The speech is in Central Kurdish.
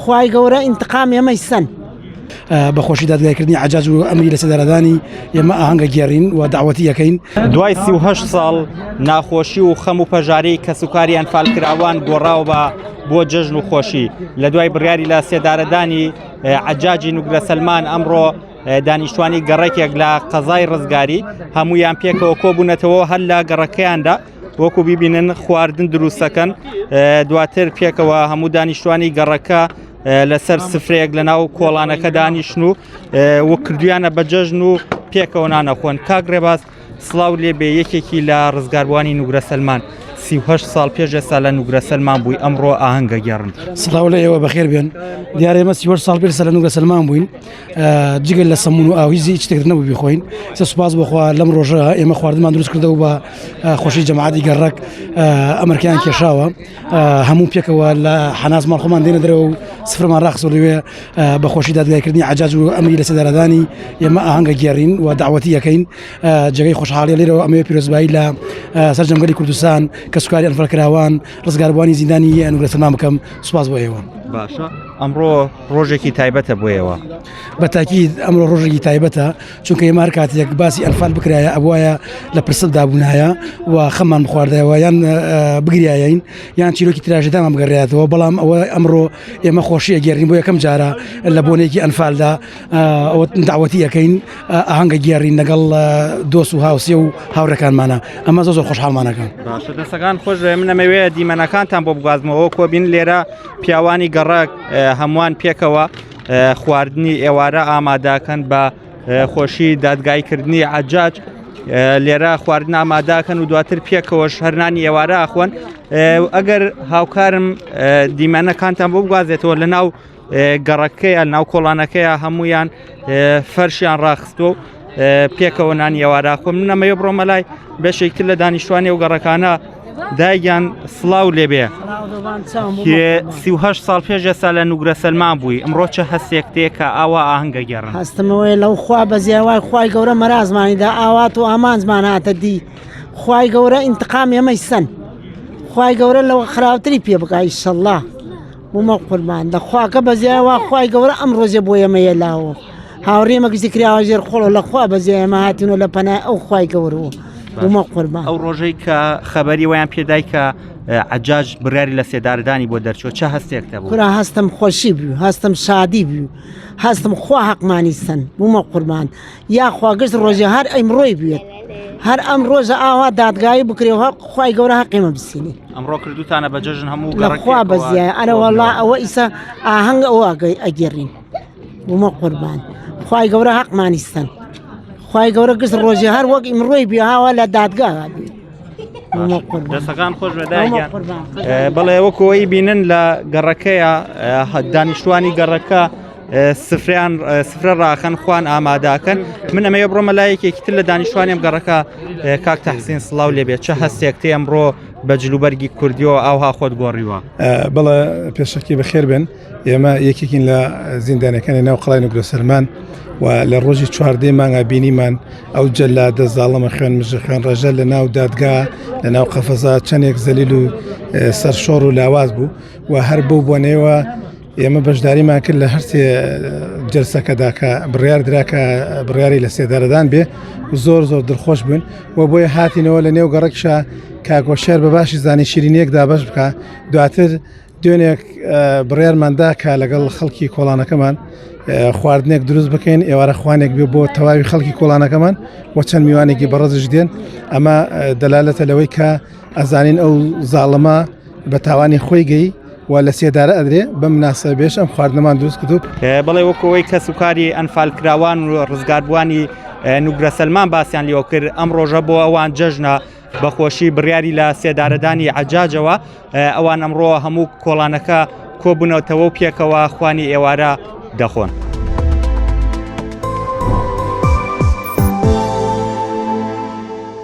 خوای گەورە ئینتقام ئێمەی سەن بەخۆشی دادگایکردنی عجاج و ئەمری لە سێدارەدانی ئێمە ئاهەنگە گێڕین و داوەتی یەکەین. دوای 38 ساڵ ناخۆشی و خەم و پەژارەی کەسوکاری ئەنفالکراوان گۆڕاوە بۆ جەژن و خۆشی لە دوای بڕیاری لە سێدارەدانی عجاجی نوگرە سەلمان ئەمڕۆ دانیشتوانی گەڕێکێک لە قەزای ڕزگاری هەمویان پێکەوە کۆبوونەتەوە هەر لە گەڕەکەیاندا وەکو بیبینن خواردن دروستەکەن دواتر پێکەوە هەموو دانیشتوانی گەڕەکە لەسەر سفرەیەک لە ناو کۆڵانەکە دانیشن و وەکردویانە بە جەژن و پێکەوە نانەخۆن. کاک ڕێباز سڵاو لێبێ یەکێکی لە ڕزگاربووانی نوگرە سەلمان 38 ساڵ پێش ئێستا لە نوگرە سەلمان بووی ئەمڕۆ ئاهەنگە گێڕن. سڵاو لە ئێوە بەخێر بێن دیارە ئێمە 38 ساڵ پێش لە نوگرە سەلمان بووین جگەل لە سەمون و ئاویزی هیچ شتێک نەبوو بیخۆین. سوپاس بخوا لەم ڕۆژە ئێمە خواردنمان دروست کردەوە بە خۆشی جەماعەتی گەڕک ئەمریکایان کێشاوە هەموو پێکەوە لە حەناس ماڵخۆمان دێنە دەرەوە و سفرمان ڕاخستۆ لەوێ بەخۆشی دادگایکردنی عجاج و ئەمری لە سێدارەدانی ئێمە ئاهەنگە گێڕین و داوەتی یەکەین. جێگەی خۆشحاڵی لێرەوە ئەمەوێ پیرۆزبایی لە سەرجەمگەری کوردستان کەسوکاری ئەنفالکراوان ڕزگاربووانی زیندانی نوگرە سەلمان بکەم. سوپاس بۆ ئێوە. باشە ئەمڕۆ ڕۆژێکی تایبەتە بۆ ئێوە. بە تاکید ئەمڕۆ ڕۆژێکی تایبەتە چونکە ئێمە هەر کاتێک باسی ئەنفال بکرایە ئەوایە لە پرسە دابوونایە و خەممان بخواردایەوە یان بگریایین یان چیرۆکی تراژێدامان بگەڕێتەوە بەڵام ئەوە ئەمڕۆ ئێمە خۆشیە گێڕین بۆ یەکەم جارە لە بۆنێکی ئەنفالدا ئەوە داوەتی یەکەین ئاهەنگە گێڕین لەگەڵ دۆست و هاوسێ و هاوڕێکانمانە ئەمە زۆر خۆشحاڵمانەکەن. باشە دەستەکان خۆش من ئەمەوێ دیمەنەکانتان بۆ بگوازمەوە کۆبین لێرە پیاوانی گەڕک هەمووان پێکەوە خواردنی ئێوارە ئاماداکەن بە خۆشی دادگایکردنی عجاج لێرە خواردن ئاماداکەن و دواتر پێکەوەش هەرنانی ئێوارە ئاخۆن. ئەگەر هاوکارم دیمەنەکانتان بۆ بگوازێتەوە لە ناو گەڕەکەیە ناو کۆڵانەکەیە هەمویان فەرشیان ڕاخستۆ پێکەوە نانی ئێوارە خۆ من ئەمەوێ بڕۆمە لای بەشێکتر لە دانیشتوانی و گەڕەکانە دایگیان سڵاو لێبێ 38 ساڵ پێش ئێستا لە نوگرە سەلمان بووی ئەمڕۆ چه هەستێک کە ئاوا ئاهەنگە گێڕن. هەستمەوەی لەو خوا بەزیاوای خوای گەورە مەرازمانیدا ئاوات و ئامانزمان هاتە دی خوای گەورە ئینتقام ئێمەی سەن خوای گەورە لەوە خراوتری پێ بکە ئیشەڵڵا بوومە قوربان دەخواکە بەزیاوا خوای گەورە ئەم ڕۆژێ بۆ ئێمە هێلاوە هاوڕێمە گزی کراوە ژێر خۆڵ لە خوا بەزیای ئێمە هاتینەوە لە پەنای ئەو خوای گەورەوە بوومە قوربان. ئەو ڕۆژەی کە خەبەری ویان پێدای کە عجاج بڕیاری لە سێدارەدانی بۆ دەرچوە چه هەستێکتە بوو؟ کورا هەستم خۆشی بوو هەستم شادی بوو هەستم خوا حەقمانی سەن بوومە قوربان یاخوا گشت ڕۆژێ هەر ئەمڕۆی بوێت هەر ئەم ڕۆژە ئاوا دادگایی بکرێەوە خوای گەورە حەقیمە بسینی ئەمڕۆ کردوتانە بە جەژن هەموو لەخوا بەزیایە ئەرە وەڵا ئەوە ئیسا ئاهەنگ ئەوە ئەگەڕین بوومە قوربان خوای گەورە حەقمانی سەن خوای گەورە گشت ڕۆژێ هەر وەک ئیمڕۆی بێ هاوا لە دادگا دەستەکان خۆش بەدایان بەڵێ وەکەوەی بینن لە گەڕەکەیە دانیشتوانی گەڕەکە سفرە ڕاخەن خوان ئاماداکەن من ئەمەیە بڕۆمە لایەکێکی تر لە دانیشتوانیم گەڕەکە کاک تەحسین سڵاو لێبێت چه هەستێکتێ ئەمڕۆ بە جلوبەرگی کوردیەوە ئاوها خۆت گۆڕیوە. بەڵێ پێشەکی بەخێر بن ئێمە یەکێکین لە زیندانەکانی ناو قەڵای نوگرە سەلمان و لە ڕۆژی چواردەی مانگا بینیمان ئەو جەلادە زاڵەمە خوێن مژە خوێن ڕەژە لە ناو دادگا لە ناو قەفەزا چەندێک زەلیل و سەرشۆڕ و لاواز بوو و هەر بوو بۆنەوە ئێمە بەشداریمان کرد لە هەرسێ جەلسەکەدا کە بڕیار دراکە بڕیاری لە سێدارەدان بێ زۆر دڵخۆش بوون و بۆیە هاتینەوە لە نێو گەڕێکشە کاگۆشێر بە باشی زانی شیرینیەکدا بەش بکە دواتر دوێنێک بڕیارماندا کە لەگەڵ خەڵکی کۆڵانەکەمان خواردنێک دروست بکەین ئێوارە خوانێک بێ بۆ تەواوی خەڵکی کۆڵانەکەمان و چەند میوانێکی بەڕەزش دێن ئەمە دەلالەتە لەوەی کە ئەزانین ئەو زاڵەمە بە تاوانی خۆی گەی و لە سێدارە ئەدرێ بە مناسبەبێش ئەم خواردنەمان دروست کردو. بەڵێ وەکەوەی کەسوکاری ئەنفالکراوان و ڕزگاربووانی نوگرە سەلمان باسییان لێوە کرد ئەم ڕۆژە بۆ ئەوان جەژنە بەخۆشی بڕیاری لە سێدارەدانی عجاجەوە ئەوان ئەمڕۆ هەموو کۆڵانەکە کۆبوونەوەتەوە و پێکەوە خوانی ئێوارە دەخۆن.